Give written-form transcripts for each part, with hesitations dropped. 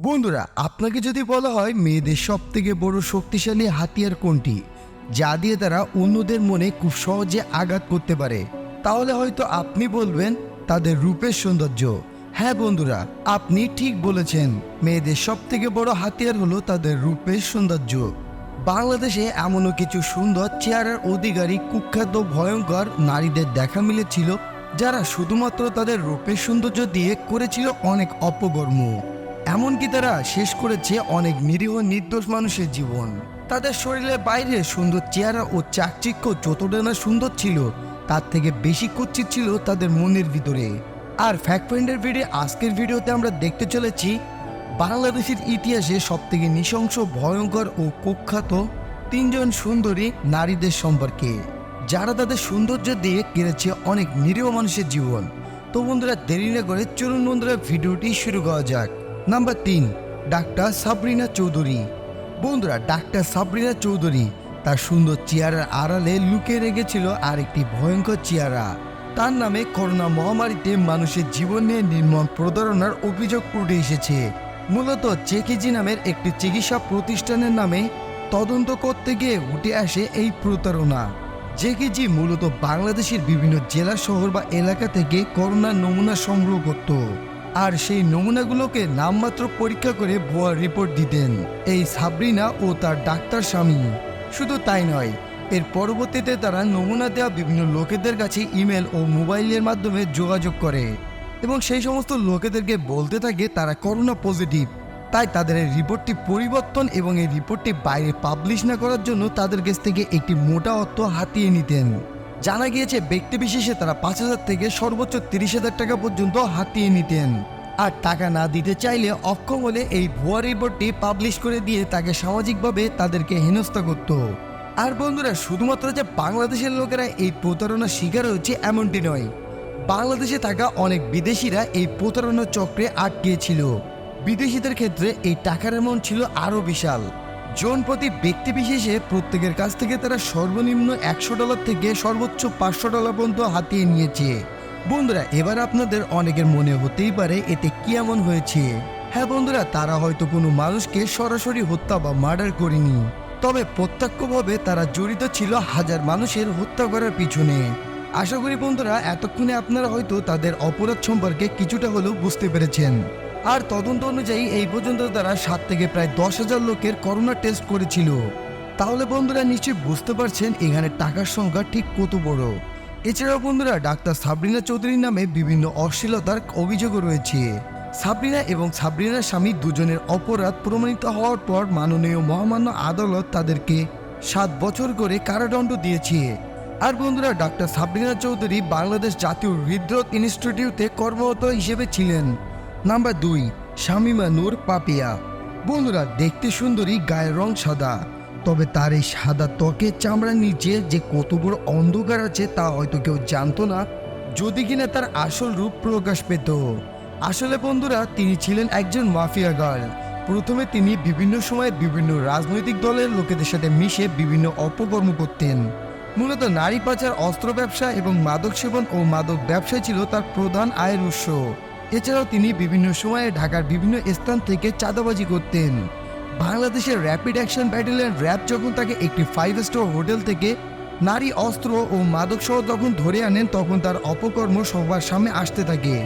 বন্ধুরা, আপনাকে যদি বলা হয় মেয়েদের সবথেকে বড় শক্তিশালী হাতিয়ার কোনটি, যা দিয়ে তারা অন্যদের মনে খুব সহজে আঘাত করতে পারে, তাহলে হয়তো আপনি বলবেন তাদের রূপের সৌন্দর্য। হ্যাঁ বন্ধুরা, আপনি ঠিক বলেছেন। মেয়েদের সবথেকে বড় হাতিয়ার হলো তাদের রূপের সৌন্দর্য। বাংলাদেশে এমনও কিছু সুন্দর চেহারার অধিকারী কুখ্যাত ভয়ঙ্কর নারীদের দেখা মিলেছিল, যারা শুধুমাত্র তাদের রূপের সৌন্দর্য দিয়ে করেছিল অনেক অপকর্ম। এমনকি তারা শেষ করেছে অনেক নিরীহ নির্দোষ মানুষের জীবন। তাদের শরীরের বাইরে সুন্দর চেহারা ও চাকচিক্য যতটা না সুন্দর ছিল, তার থেকে বেশি কুৎসিত ছিল তাদের মনের ভিতরে। আর ফ্যাক্ট ফাইন্ডার আজকের ভিডিওতে আমরা দেখতে চলেছি বাংলাদেশের ইতিহাসে সবথেকে নৃশংস, ভয়ঙ্কর ও কুখ্যাত তিনজন সুন্দরী নারীদের সম্পর্কে, যারা তাদের সৌন্দর্য দিয়ে কেড়েছে অনেক নিরীহ মানুষের জীবন। তো বন্ধুরা, দেরি না করে চলুন বন্ধুরা ভিডিওটি শুরু করা যাক। Number 3, doctor Sabrina Chowdhury. বন্ধুরা, ডাক্তার সাবরিনা চৌধুরী তার সুন্দর চেহারার আড়ালে লুকিয়ে রেখেছিল আরেকটি ভয়ঙ্কর চেহারা। তার নামে করোনা মহামারীতে মানুষের জীবন নিয়ে নির্মম প্রতারণার অভিযোগ উঠে এসেছে। মূলত জেকেজি নামের একটি চিকিৎসা প্রতিষ্ঠানের নামে তদন্ত করতে গিয়ে উঠে আসে এই প্রতারণা। জেকেজি মূলত বাংলাদেশের বিভিন্ন জেলা, শহর বা এলাকা থেকে করোনার নমুনা সংগ্রহ করত, আর সেই নমুনাগুলোকে নামমাত্র পরীক্ষা করে ভুয়া রিপোর্ট দিতেন এই সাবরিনা ও তার ডাক্তার স্বামী। শুধু তাই নয়, এর পরবর্তীতে তারা নমুনা দেওয়া বিভিন্ন লোকেদের কাছে ইমেল ও মোবাইলের মাধ্যমে যোগাযোগ করে এবং সেই সমস্ত লোকেদেরকে বলতে থাকে তারা করোনা পজিটিভ। তাই তাদের এই রিপোর্টটি পরিবর্তন এবং এই রিপোর্টটি বাইরে পাবলিশ না করার জন্য তাদের কাছ থেকে একটি মোটা অর্থ হাতিয়ে নিতেন। জানা গিয়েছে ব্যক্তি বিশেষে তারা 5,000 থেকে সর্বোচ্চ 30,000 টাকা পর্যন্ত হাতিয়ে নিতেন। আর টাকা না দিতে চাইলে অক্ষম হলে এই ভুয়া রিপোর্টটি পাবলিশ করে দিয়ে তাকে সামাজিকভাবে তাদেরকে হেনস্থা করত। আর বন্ধুরা, শুধুমাত্র যে বাংলাদেশের লোকেরা এই প্রতারণার শিকার হয়েছে এমনটি নয়, বাংলাদেশে থাকা অনেক বিদেশিরা এই প্রতারণার চক্রে আটকেছিল। বিদেশিদের ক্ষেত্রে এই টাকার অ্যামাউন্ট ছিল আরও বিশাল। জন প্রতি ব্যক্তি বিশেষে প্রত্যেকের কাছ থেকে তারা সর্বনিম্ন $100 থেকে সর্বোচ্চ $500 পর্যন্ত হাতিয়ে নিয়েছে। বন্ধুরা, এবার আপনাদের অনেকের মনে হতেই পারে এতে কি এমন হয়েছে। হ্যাঁ বন্ধুরা, তারা হয়তো কোনো মানুষকে সরাসরি হত্যা বা মার্ডার করেনি, তবে প্রত্যক্ষভাবে তারা জড়িত ছিল হাজার মানুষের হত্যা করার পিছনে। আশা করি বন্ধুরা, এতক্ষণে আপনারা হয়তো তাদের অপরাধ সম্পর্কে কিছুটা হলেও বুঝতে পেরেছেন। আর তদন্ত অনুযায়ী এই পর্যন্ত তারা 7 থেকে প্রায় 10,000 লোকের করোনা টেস্ট করেছিল। তাহলে বন্ধুরা, নিশ্চয়ই বুঝতে পারছেন এখানে টাকার সংখ্যা ঠিক কত বড়। এছাড়াও বন্ধুরা, ডাক্তার সাবরিনা চৌধুরীর নামে বিভিন্ন অশ্লীলতার অভিযোগও রয়েছে। সাবরিনা এবং সাবরিনার স্বামী দুজনের অপরাধ প্রমাণিত হওয়ার পর মাননীয় মহামান্য আদালত তাদেরকে 7 বছর করে কারাদণ্ড দিয়েছে। আর বন্ধুরা, ডাক্তার সাবরিনা চৌধুরী বাংলাদেশ জাতীয় হৃদরোগ ইনস্টিটিউটে কর্মরত হিসেবে ছিলেন। নাম্বার 2, শামিমা নূর পাপিয়া। বন্ধুরা, দেখতে সুন্দরী, গায়ের রং সাদা, তবে তার এই সাদা ত্বকের চামড়ার নিচে যে কত বড় অন্ধকার আছে তা হয়তো কেউ জানতো না, যদি কিনা তার আসল রূপ প্রকাশ পেত। আসলে বন্ধুরা, তিনি ছিলেন একজন মাফিয়া গার্ল। প্রথমে তিনি বিভিন্ন সময়ে বিভিন্ন রাজনৈতিক দলের লোকেদের সাথে মিশে বিভিন্ন অপকর্ম করতেন। মূলত নারী পাচার, অস্ত্র ব্যবসা এবং মাদক সেবন ও মাদক ব্যবসায় ছিল তার প্রধান আয়ের উৎস। এছাড়াও তিনি বিভিন্ন সময়ে ঢাকার বিভিন্ন স্থান থেকে চাঁদাবাজি করতেন। বাংলাদেশের র্যাপিড অ্যাকশন ব্যাটালিয়ন র্যাব যখন তাকে একটি 5 স্টার হোটেল থেকে নারী, অস্ত্র ও মাদক সহ যখন ধরে আনেন, তখন তার অপকর্ম সবার সামনে আসতে থাকে।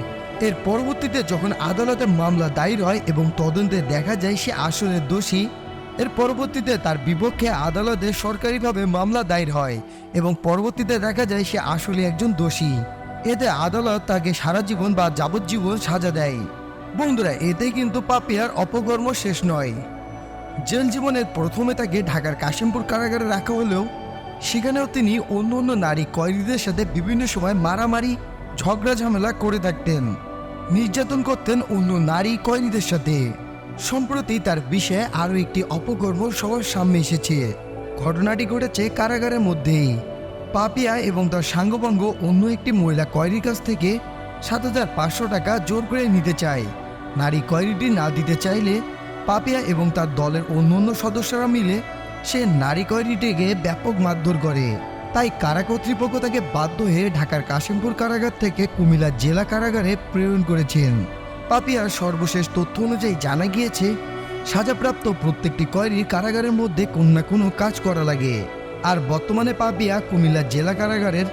এর পরবর্তীতে যখন আদালতে মামলা দায়ের হয় এবং তদন্তে দেখা যায় সে আসলে দোষী, এর পরবর্তীতে তার বিপক্ষে আদালতে সরকারিভাবে মামলা দায়ের হয় এবং পরবর্তীতে দেখা যায় সে আসলে একজন দোষী। এতে আদালত তাকে সারা জীবন বা যাবজ্জীবন সাজা দেয়। বন্ধুরা, এতে কিন্তু পাপিয়ার অপকর্ম শেষ নয়। জেল জীবনের প্রথমে তাকে ঢাকার কাশিমপুর কারাগারে রাখা হলেও সেখানেও তিনি অন্য অন্য নারী কয়েদিদের সাথে বিভিন্ন সময় মারামারি, ঝগড়া ঝামেলা করে থাকতেন, নির্যাতন করতেন অন্য নারী কয়েদিদের সাথে। সম্প্রতি তার বিষয়ে আরও একটি অপকর্ম সবার সামনে এসেছে। ঘটনাটি ঘটেছে কারাগারের মধ্যেই। পাপিয়া এবং তার সাঙ্গপাঙ্গ অন্য একটি মহিলা কয়েদির কাছ থেকে 7,500 টাকা জোর করে নিতে চায়। নারী কয়েদিটি না দিতে চাইলে পাপিয়া এবং তার দলের অন্যান্য সদস্যরা মিলে সে নারী কয়েদিটিকে ব্যাপক মারধর করে। তাই কারা কর্তৃপক্ষ তাকে বাধ্য হয়ে ঢাকার কাশিমপুর কারাগার থেকে কুমিল্লা জেলা কারাগারে প্রেরণ করেছেন। পাপিয়ার সর্বশেষ তথ্য অনুযায়ী জানা গিয়েছে, সাজাপ্রাপ্ত প্রত্যেকটি কয়েদির কারাগারের মধ্যে কোনো না কোনো কাজ করা লাগে। আর বর্তমানে পাপিয়া কুমিল্লা জেলা কারাগারের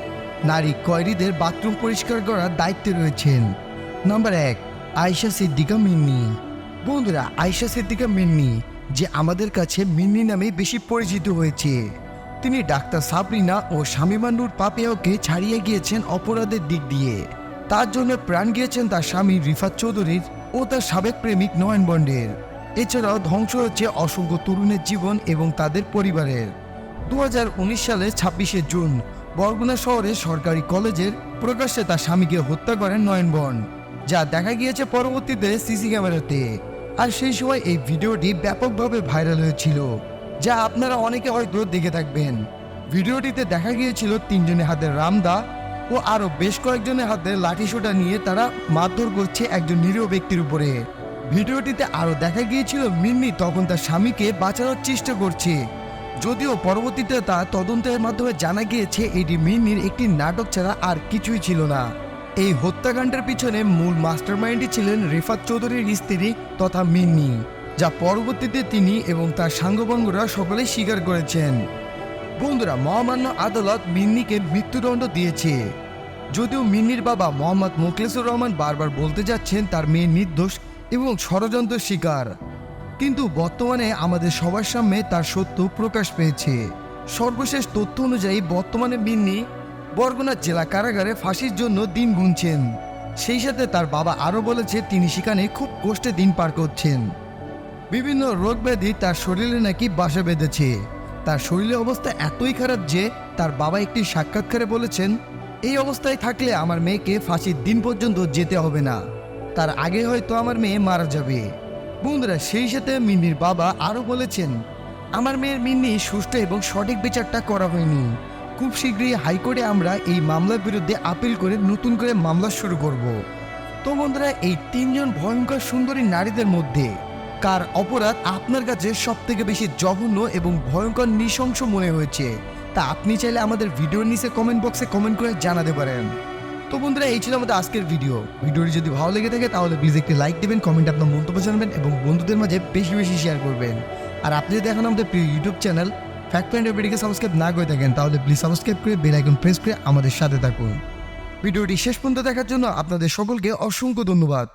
নারী কয়েদিদের বাথরুম পরিষ্কার করার দায়িত্বে রয়েছেন। নাম্বার 1, আয়েশা সিদ্দিকা মিন্নি। বন্ধুরা, আয়েশা সিদ্দিকা মিন্নি, যে আমাদের কাছে মিন্নি নামে বেশি পরিচিত হয়েছে, তিনি ডাক্তার সাবরিনা ও শামিমা নূর পাপিয়াকে ছাড়িয়ে গিয়েছেন অপরাধের দিক দিয়ে। তার জন্য প্রাণ গিয়েছেন তার স্বামী রিফাত চৌধুরীর ও তার সাবেক প্রেমিক নয়ন বন্ডের। এছাড়াও ধ্বংস হচ্ছে অসংখ্য তরুণের জীবন এবং তাদের পরিবারের। 2019 সালের 26শে জুন বরগুনা শহরের সরকারি কলেজের প্রকাশ্যে তার স্বামীকে হত্যা করেন নয়নবন, যা দেখা গিয়েছে পরবর্তীতে সিসি ক্যামেরাতে। আর সেই সময় এই ভিডিওটি ব্যাপকভাবে ভাইরাল হয়েছিল, যা আপনারা অনেকে হয়তো দেখে থাকবেন। ভিডিওটিতে দেখা গিয়েছিল 3 জনের হাতে রামদা ও আরও বেশ কয়েকজনের হাতে লাঠিসোঁটা নিয়ে তারা মারধর করছে একজন নিরীহ ব্যক্তির উপরে। ভিডিওটিতে আরও দেখা গিয়েছিল মিন্নি তখন তার স্বামীকে বাঁচানোর চেষ্টা করছে, যদিও পরবর্তীতে তা তদন্তের মাধ্যমে জানা গিয়েছে এটি মিন্নির একটি নাটক ছাড়া আর কিছুই ছিল না। এই হত্যাকাণ্ডের পিছনে মূল মাস্টারমাইন্ডই ছিলেন রিফাত চৌধুরীর স্ত্রী তথা মিন্নি, যা পরবর্তীতে তিনি এবং তার সাঙ্গপাঙ্গরা সকলেই স্বীকার করেছেন। বন্ধুরা, মহামান্য আদালত মিন্নিকে মৃত্যুদণ্ড দিয়েছে, যদিও মিন্নির বাবা মোহাম্মদ মোখলেসুর রহমান বারবার বলতে যাচ্ছেন তার মেয়ে নির্দোষ এবং ষড়যন্ত্র শিকার। কিন্তু বর্তমানে আমাদের সবার সামনে তার সত্য প্রকাশ পেয়েছে। সর্বশেষ তথ্য অনুযায়ী বর্তমানে মিন্নি বরগুনা জেলা কারাগারে ফাঁসির জন্য দিন গুনছেন। সেই সাথে তার বাবা আরও বলেছে তিনি সেখানে খুব কষ্টে দিন পার করছেন। বিভিন্ন রোগ ব্যাধি তার শরীরে নাকি বাসা বেঁধেছে। তার শরীরের অবস্থা এতই খারাপ যে তার বাবা একটি সাক্ষাৎকারে বলেছেন, এই অবস্থায় থাকলে আমার মেয়েকে ফাঁসির দিন পর্যন্ত যেতে হবে না, তার আগে হয়তো আমার মেয়ে মারা যাবে। বন্ধুরা, সেই সাথে মিন্নির বাবা আরও বলেছেন, আমার মেয়ের মিন্নি সুষ্ঠু এবং সঠিক বিচারটা করা হয়নি। খুব শীঘ্রই হাইকোর্টে আমরা এই মামলার বিরুদ্ধে আপিল করে নতুন করে মামলা শুরু করব। তো বন্ধুরা, এই 3 জন ভয়ঙ্কর সুন্দরী নারীদের মধ্যে কার অপরাধ আপনার কাছে সব থেকে বেশি জঘন্য এবং ভয়ঙ্কর নৃশংস মনে হয়েছে, তা আপনি চাইলে আমাদের ভিডিওর নিচে কমেন্ট বক্সে কমেন্ট করে জানাতে পারেন। তো বন্ধুরা, এই ছিল আমাদের আজকের ভিডিওটি যদি ভালো লেগে থাকে তাহলে প্লিজ একটি লাইক দেবেন, কমেন্টে আপনার মন্তব্য জানাবেন এবং বন্ধুদের মাঝে বেশি বেশি শেয়ার করবেন। আর আপনি যদি এখন আমাদের প্রিয় ইউটিউব চ্যানেল ফ্যাক্ট ফাইন্ড এভরিডেকে সাবস্ক্রাইব না করে থাকেন তাহলে প্লিজ সাবস্ক্রাইব করে বেল আইকন প্রেস করে আমাদের সাথে থাকুন। ভিডিওটি শেষ পর্যন্ত দেখার জন্য আপনাদের সকলকে অসংখ্য ধন্যবাদ।